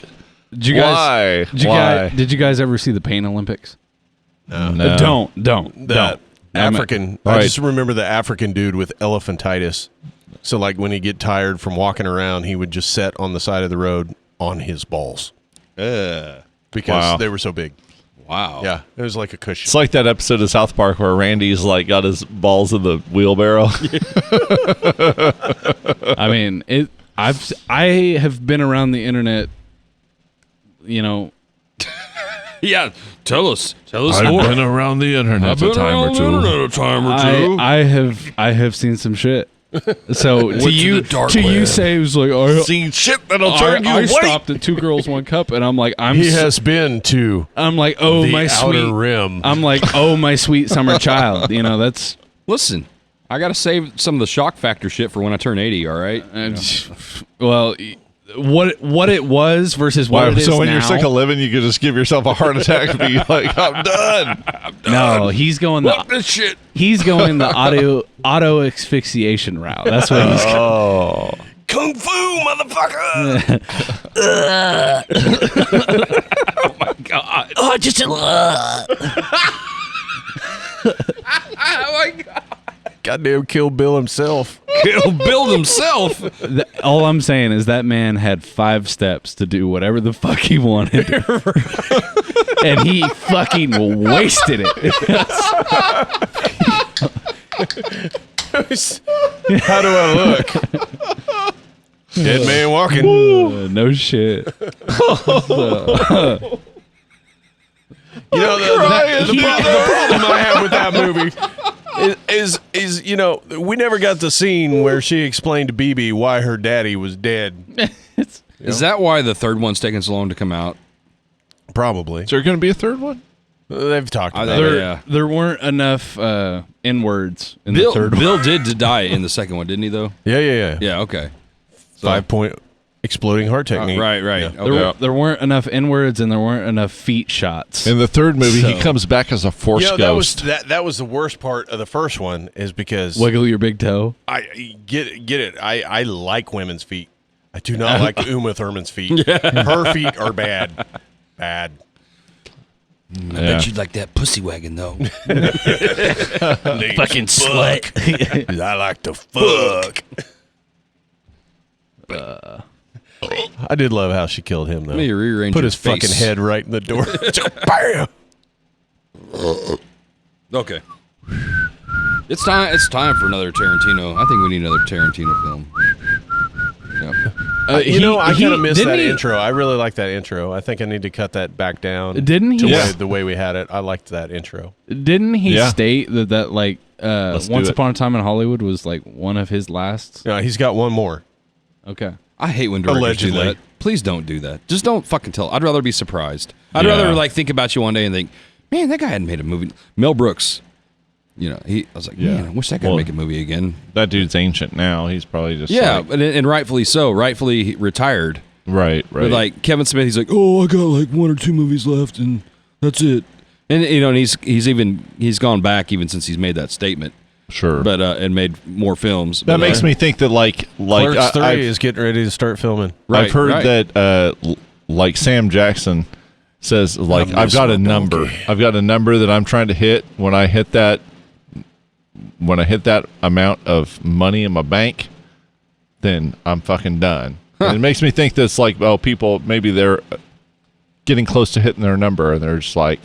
Did you guys? "Why? Why?" Did you guys ever see the Pain Olympics? No. Don't. That African. I Right. just remember the African dude with elephantitis. So, like, when he'd get tired from walking around, he would just set on the side of the road on his balls because Wow. they were so big. Wow. Yeah, it was like a cushion. It's like that episode of South Park where Randy's like got his balls in the wheelbarrow. I mean, I have been around the internet, you know, Yeah, tell us I've more. been around the internet I've been around the internet a time or two. I have seen some shit. So to the dark you web. say it was like I Seen shit that'll turn you I white. stopped at 2 Girls 1 Cup, and I'm like He has been to I'm like oh the my outer sweet rim. I'm like oh my sweet summer child. You know that's Listen, I got to save some of the shock factor shit for when I turn 80, all right? well. What it was versus what it is So when now. you're sick of living, you could just give yourself a heart attack and be like, I'm done. No, he's going Fuck the this shit. he's going the auto asphyxiation route. That's what he's. Oh. Kung Fu, motherfucker. Oh, my God. Oh, just Oh, my God. Goddamn Kill Bill himself. He'll build himself. All I'm saying is that man had 5 steps to do whatever the fuck he wanted, and he fucking wasted it. How do I look? Dead man walking. No shit. You know, the problem I have with that movie is you know, we never got the scene where she explained to BB why her daddy was dead. Is that why the third one's taking so long to come out? Probably. Is there going to be a third one? They've talked about There- it. yeah. There weren't enough N-words in Bill, the third one. Bill did die in the second one, didn't he, though? Yeah. Yeah, okay. 5-point exploding heart technique. Right. Yeah. Okay. There weren't enough N-words and there weren't enough feet shots. In the third movie, he So- comes back as a force You know, ghost. that was the worst part of the first one is because Wiggle your big toe. I get it. I like women's feet. I do not like Uma Thurman's feet. Her feet are bad. Bad. I bet you'd like that pussy wagon, though. fucking slut. I like to fuck. I did love how she killed him though. Let me rearrange Put your his fucking face. head right in the door. Bam! Okay. It's time for another Tarantino. I think we need another Tarantino film. Yep. You know, I kind of missed didn't that he- intro. I really like that intro. I think I need to cut that back down. Didn't to he? Yeah. the way we had it? I liked that intro. Didn't he Yeah. state that like Let's do Once it. Upon a Time in Hollywood was like one of his last? Yeah, he's got one more. Okay. I hate when directors do Allegedly. that. Please don't do that. Just don't fucking tell. I'd rather be surprised. I'd Yeah. rather like think about you one day and think, man, that guy hadn't made a movie. Mel Brooks, I was like, man, I wish that guy would Well, make a movie again. That dude's ancient now. He's probably just Yeah, like- and rightfully so. Rightfully retired. right. But like Kevin Smith, he's like, oh, I got like 1 or 2 movies left, and that's it. And and he's gone back even since he's made that statement. Sure. But and made more films. that But, makes me think that like Clerks 3 I've, is getting ready to start filming. I've heard right. that like Sam Jackson says like I've got a number. I've got a number that I'm trying to hit. When I hit that amount of money in my bank, then I'm fucking done. And it makes me think that's like, well, people maybe they're getting close to hitting their number and they're just like,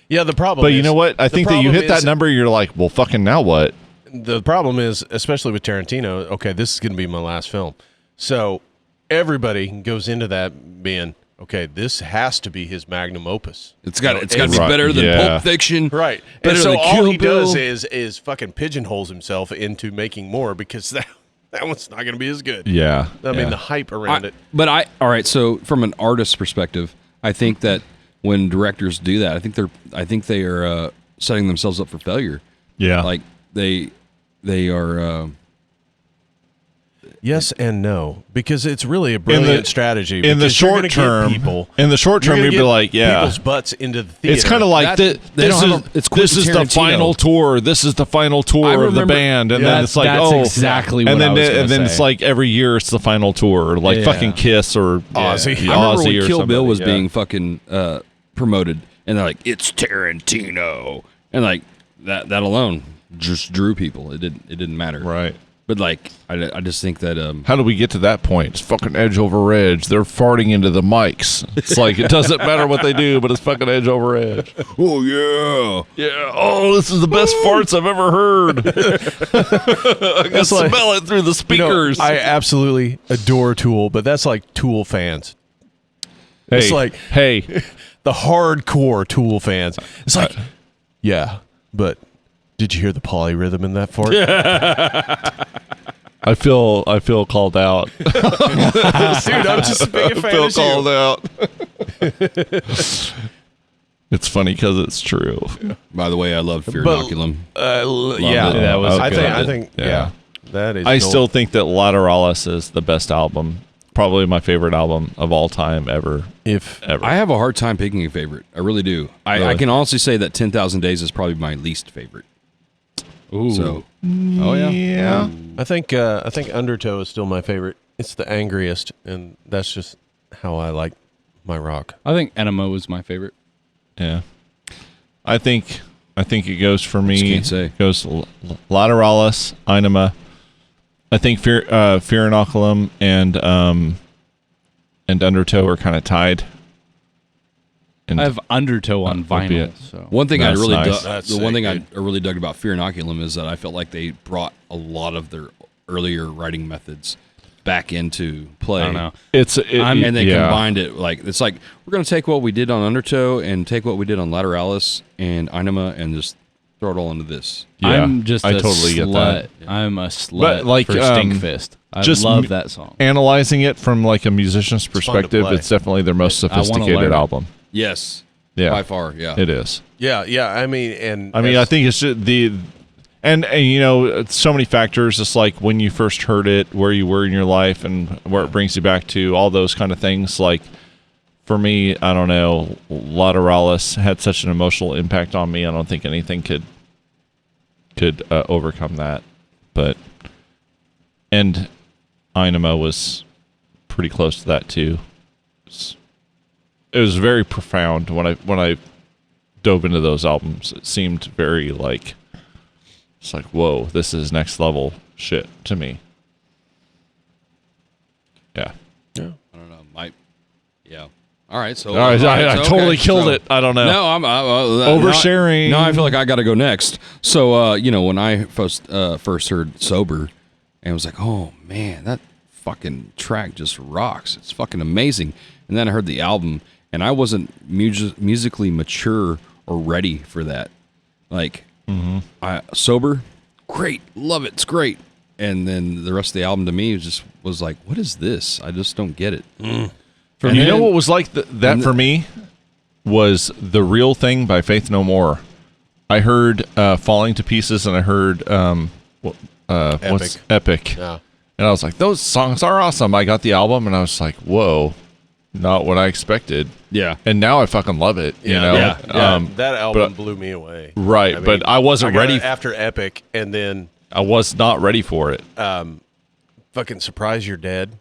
Yeah, the problem but is, you know what? I the think that you problem hit that is- number, you're like, well, fucking now what? The problem is, especially with Tarantino, okay, this is going to be my last film. So everybody goes into that being, okay, this has to be his magnum opus. It's got to be Right, better than yeah. Pulp Fiction. Right. Better And so than all Kill he does Bill. is fucking pigeonholes himself into making more because that one's not going to be as good. Yeah. I mean, yeah. the hype around it. All right. So from an artist's perspective, I think that when directors do that, I think they are setting themselves up for failure. Yeah. Like they are. Yes and no, because it's really a brilliant strategy. in the because you're gonna short term, get people, in the short term, you're you'd gonna be get like, yeah, people's butts into the theater. it's kind of like They this don't is have a- it's this is Quentin the Tarantino. final tour. This is the final tour of the remember- band, and Yeah, then it's like, that's oh, exactly and what then I was gonna and then it's say. like every year it's the final tour, like Yeah. fucking Kiss or Ozzy. yeah, I remember Ozzy when or Kill Bill somebody, was yeah. being fucking promoted, and they're like, "It's Tarantino," and like that alone just drew people. It didn't matter, right. But like, I just think that How do we get to that point? It's fucking edge over edge. They're farting into the mics. It's like it doesn't matter what they do, but it's fucking edge over edge. oh yeah, Yeah. Oh, this is the best farts I've ever heard. I can smell it through the You know, speakers. I absolutely adore Tool, but that's like Tool fans. It's like hey, the hardcore Tool fans. It's like, yeah, but did you hear the polyrhythm in that fart? I feel called out. Dude, I'm just as big a fan feel as you. called out. It's funny because it's true. By the way, I love Fear Inoculum. Yeah, it. That was I good. think, Yeah. yeah, that is. I gold. still think that Lateralis is the best album. Probably my favorite album of all time ever. Ever. I have a hard time picking a favorite. I really do. I Really? can honestly say that 10,000 Days is probably my least favorite. Ooh. So, Oh yeah. Yeah. I think Undertow is still my favorite. It's the angriest, and that's just how I like my rock. I think Enema was my favorite. Yeah. I think it goes for me. Just can't say. It goes Lateralis, Inema. I think Fear Inoculum and Undertow are kind of tied. And I have Undertow on would be vinyl. it. So one thing That's I really nice. That's the one sick, thing I dude. really dug about Fear Inoculum is that I felt like they brought a lot of their earlier writing methods back into play. I don't know. And they yeah. combined it it's like we're going to take what we did on Undertow and take what we did on Lateralis and Inema and just throw it all into this. Yeah, I'm just I a totally get slut. that. I'm a slut But, like, for Stinkfist. I just love that song. Analyzing it from like a musician's fun to perspective, play. it's definitely their most I wanna sophisticated learn it. album. Yes. Yeah. By far, yeah. It is. Yeah. I mean, I think it's just and you know, it's so many factors. It's like when you first heard it, where you were in your life, and where it brings you back to, all those kind of things. Like for me, I don't know, Lateralis had such an emotional impact on me. I don't think anything could overcome that. But and Inema was pretty close to that too. It was very profound when I dove into those albums. It seemed very like, it's like, whoa, this is next level shit to me. Yeah. I don't know. Yeah. All right. So All right, I so, totally okay, killed so- it. I don't know. No, I'm Oversharing. Now I feel like I got to go next. So, when I first heard Sober, and was like, oh man, that fucking track just rocks. It's fucking amazing. And then I heard the album, and I wasn't musically mature or ready for that. Like, Sober, great, love it, it's great. And then the rest of the album to me was like, what is this? I just don't get it. And you know what was like that for me was The Real Thing by Faith No More. I heard Falling to Pieces, and I heard what's Epic. Yeah. And I was like, those songs are awesome. I got the album, and I was like, whoa, not what I expected. Yeah. And now I fucking love it. You know, that album but- blew me away. Right, but I wasn't got ready. it after Epic, and then I was not ready for it. fucking Surprise You're Dead.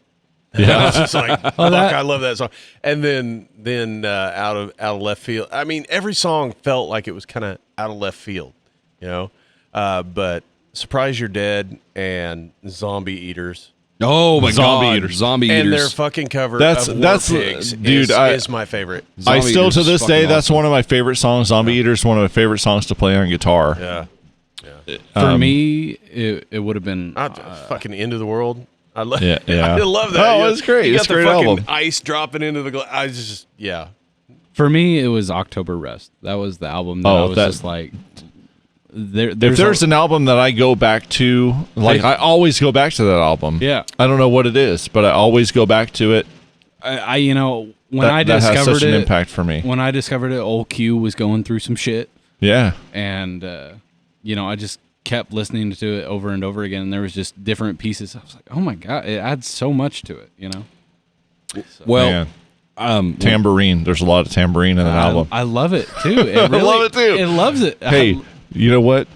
Yeah. I was just like, fuck, I love that song. And then out of left field. I mean, every song felt like it was kind of out of left field, you know. But Surprise You're Dead and Zombie Eaters. Oh my Zombie God. Eaters. Zombie And Eaters. their fucking cover That's- of War that's- Pigs dude, is my favorite. I Zombie still Eaters to is this fucking day, that's awesome. one of my favorite songs. Zombie Eaters is one of my favorite songs to play on guitar. Yeah. For me, it would have been Fucking End of the World. I love Yeah, yeah. I love that. Oh, it's great. You It's got a the great fucking album. ice dropping into the glass. I just, yeah. for me it was October Rest. That was the album that I was just like If there's an album that I go back to, like I always go back to that album. Yeah. I don't know what it is, but I always go back to it. I you know when That, I that discovered has such an it impact for me. when I discovered it, old Q was going through some shit, Yeah. and I just kept listening to it over and over again, and there was just different pieces. I was like, oh my God, it adds so much to it, you know. Well, Man. Tambourine. There's a lot of tambourine in that album. I love it too. It really, love it too. It loves it. Hey, you know what?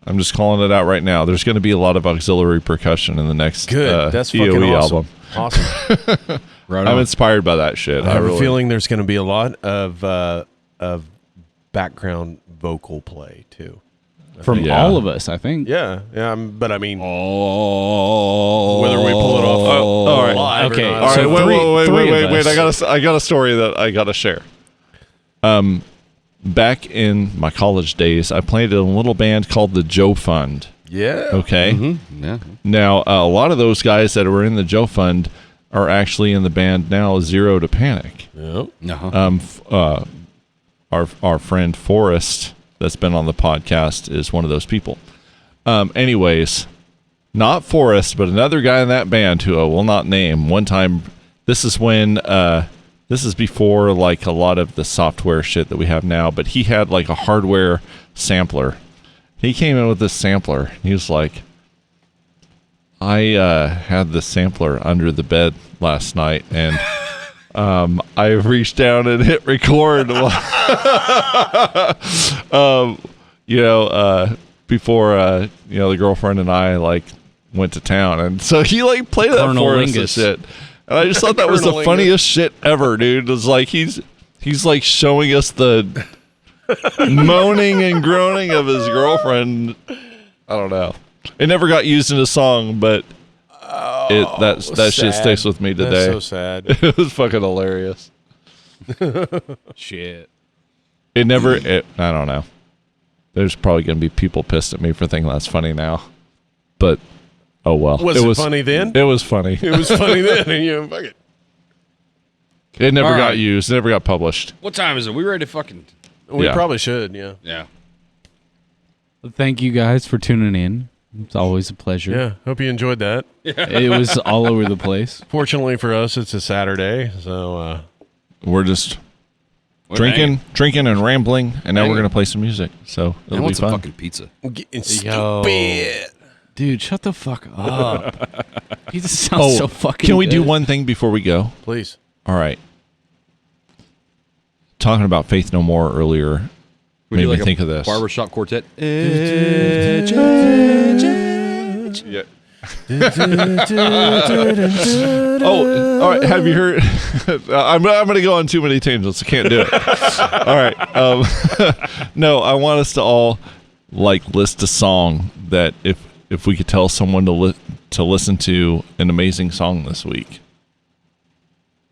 I'm just calling it out right now. There's going to be a lot of auxiliary percussion in the next Good. That's EOE fucking awesome. album. Awesome. right I'm on. inspired by that shit. I have really- a feeling there's going to be a lot of background vocal play too. from Yeah. all of us, I think. Yeah. But I mean, Oh, whether we pull it off all right. live Okay. or not. All right, So wait, three of wait. us. I got a story that I got to share. Back in my college days, I played in a little band called the Joe Fund. Yeah. Okay. Yeah. Now, a lot of those guys that were in the Joe Fund, are actually in the band now, Zero to Panic. Yep. Our friend Forrest, that's been on the podcast, is one of those people. Anyways, not Forrest, but another guy in that band who I will not name. One time, this is before like a lot of the software shit that we have now, but he had like a hardware sampler. He came in with this sampler. He was like, I had the sampler under the bed last night, and I reached down and hit record. Before the girlfriend and I like went to town, and so he like played that for us and shit. And I just thought that was the funniest shit ever, dude. It was like he's like showing us the moaning and groaning of his girlfriend. I don't know. It never got used in a song, but that shit sticks with me today. That's so sad. It was fucking hilarious. Shit. I don't know. There's probably going to be people pissed at me for thinking that's funny now. But, oh well. Was it funny then? It was funny. It was funny then, and fuck it. It never got used. It never got published. What time is it? We ready to fucking... We Yeah. probably should, yeah. Yeah. Thank you guys for tuning in. It's always a pleasure. Yeah, hope you enjoyed that. It was all over the place. Fortunately for us, it's a Saturday, so... We're just We're drinking and rambling, and now we're Hanging. going to play some music. So I it'll be want some fun. fucking pizza. Getting Yo. stupid. Dude, shut the fuck up. He just sounds so fucking Can we do good. one thing before we go? Please. All right. Talking about Faith No More earlier We made do me like think a of this. barbershop quartet. Yeah. Oh, all right. Have you heard? I'm going to go on too many tangents. I can't do it. All right. No, I want us to all like list a song that if we could tell someone to listen to an amazing song this week,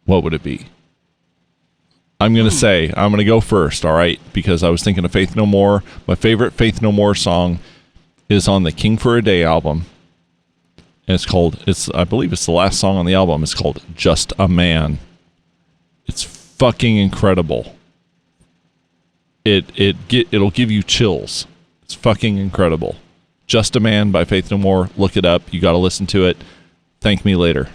what would it be? I'm going to go first. All right, because I was thinking of Faith No More. My favorite Faith No More song is on the King for a Day album. And I believe it's the last song on the album. It's called Just a Man. It's fucking incredible. It'll give you chills. It's fucking incredible. Just a Man by Faith No More. Look it up. You got to listen to it. Thank me later.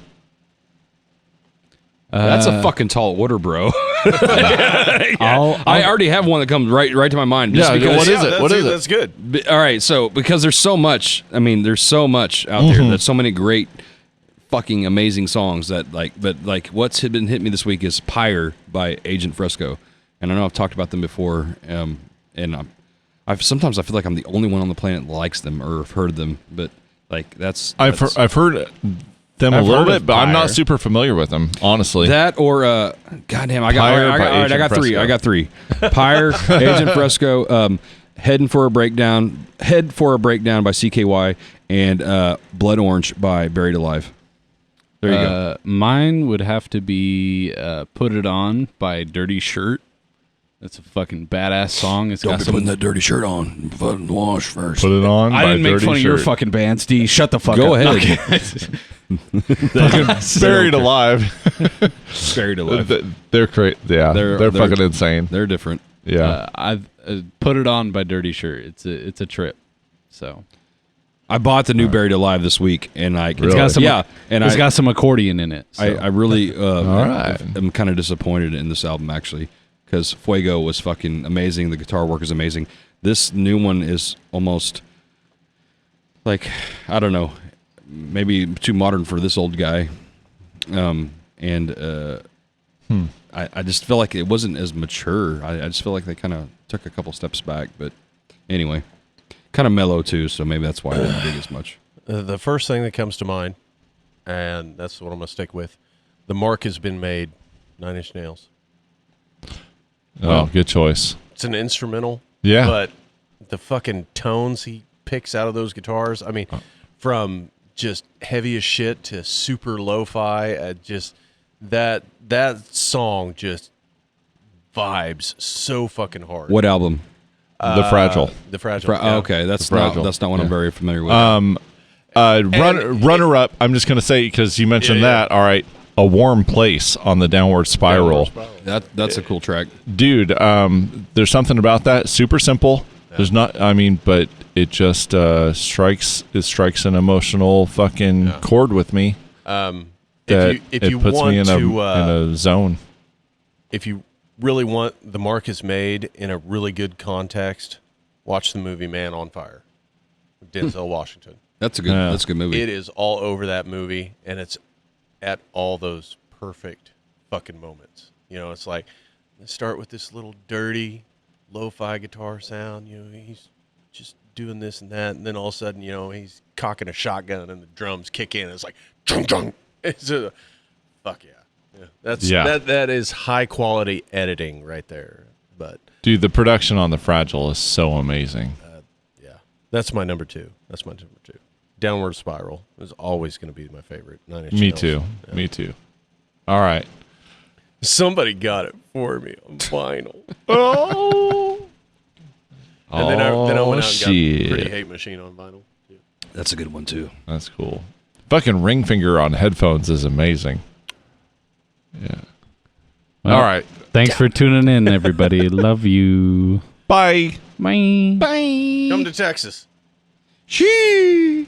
That's a fucking tall order, bro. I'll I already have one that comes right to my mind. Just because, what is it? What is it? That's good. All right, so because there's so much. I mean, there's so much out there. There's so many great, fucking amazing songs that but what's been hitting me this week is Pyre by Agent Fresco, and I know I've talked about them before. And sometimes I feel like I'm the only one on the planet that likes them or have heard them, but like I've heard them a little bit, but I'm not super familiar with them, honestly. that or goddamn, I got three. Pyre, Agent Fresco, Heading for a Breakdown by CKY, and Blood Orange by Buried Alive. There you go. Mine would have to be Put It On by Dirty Shirt. That's a fucking badass song. It's got some... that dirty shirt on. Fucking wash first. Put It On. I by didn't make Dirty fun of your Shirt. fucking band, Steve. Shut the fuck Go up. ahead. Buried Alive. Buried Alive. They're crazy. Yeah, they're fucking insane. They're different. Yeah. I've Put It On by Dirty Shirt. It's a trip. So I bought the new Buried Alive this week, and Really? it's got some and got some accordion in it. So. I really right. am kind of disappointed in this album actually, because Fuego was fucking amazing. The guitar work is amazing. This new one is almost like, I don't know, maybe too modern for this old guy. I just feel like it wasn't as mature. I just feel like they kind of took a couple steps back. But anyway, kind of mellow too, so maybe that's why I didn't dig as much. The first thing that comes to mind, and that's what I'm going to stick with, the mark has been made, 9 Inch Nails. Oh, good choice. It's an instrumental. Yeah. But the fucking tones he picks out of those guitars, I mean, from just heavy as shit to super lo-fi, just that song just vibes so fucking hard. What album? The Fragile. The Fragile. Yeah. Okay, that's Fragile. not one I'm very familiar with. Runner up. I'm just gonna say because you mentioned Yeah, yeah. that. All right, A Warm Place on the Downward Spiral. That's a cool track. Dude, there's something about that. Super simple. There's not, but it just strikes an emotional fucking chord with me. If you puts want me in to, a zone. if you really want The Mark is Made in a really good context, watch the movie Man on Fire with Denzel Washington. That's a good movie. It is all over that movie, and it's at all those perfect fucking moments. You know, it's like, let's start with this little dirty lo-fi guitar sound. You know, he's just doing this and that, and then all of a sudden, you know, he's cocking a shotgun and the drums kick in. It's like, chung chung. It's a fuck yeah. That is high quality editing right there. But Dude, the production on The Fragile is so amazing. yeah, that's my number two. Downward Spiral is always going to be my favorite. Me too. Yeah. Me too. All right. Somebody got it for me on vinyl. Oh. And then I went out and got shit. Pretty Hate Machine on vinyl. Yeah. That's a good one too. That's cool. Fucking ring finger on headphones is amazing. Yeah. Well, all right. Thanks for tuning in, everybody. Love you. Bye. Bye. Bye. Come to Texas. She.